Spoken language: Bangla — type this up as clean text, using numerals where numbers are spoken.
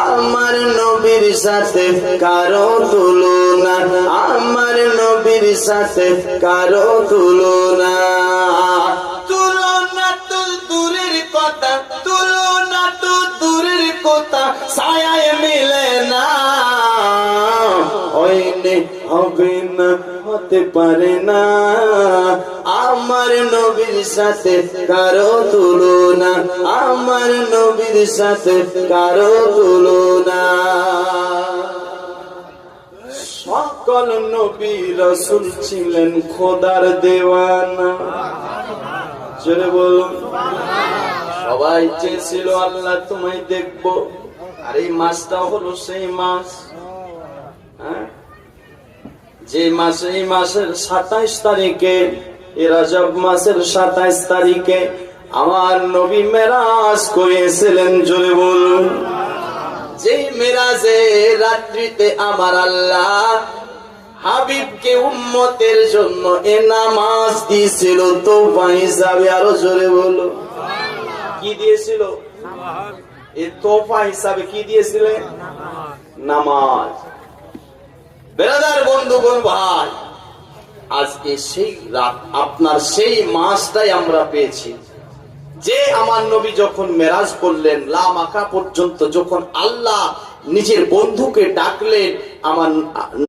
আমার নবীর সাথে কারো তুলনা, আমার নবীর সাথে কারো তুলনা। তুলনা তো দূরের কথা, তুলনা তো দূরের কথা, ছায়ায় মিলে না। ওইনে হবে না, হতে পারে না, আমার নবীর সাথে কারো তুলনা, আমার নবীর সাথে কারো তুলনা। সকল নবী রাসূল ছিলেন খোদার দেওয়ানা। জোরে বলুন। সবাই চেয়েছিল আল্লাহ তোমায় দেখবো, আর এই মাসটা হলো সেই মাস, যে মাসে, এই মাসের 27 তারিখে, এই রজব মাসের 27 তারিখে আমার নবী মেরাজ করেছিলেন। জোরে বলুন। যে মেরাজে রাত্রিতে আমার আল্লাহ হাবিবকে উম্মতের জন্য এ নামাজ দিয়েছিল তোফা হিসাবে। আরো জোরে বলো। কি দিয়েছিল? এ তোফা হিসাবে কি দিয়েছিলেন? নামাজ। বেরাদার বন্ধুগণ ভাই, আজকে সেই রাত, আপনার সেই মাসটাই আমরা পেয়েছি, যে আমার নবী যখন মেরাজ করলেন, লা মাকা পর্যন্ত যখন আল্লাহ নিজের বন্ধুকে ডাকলেন, আমার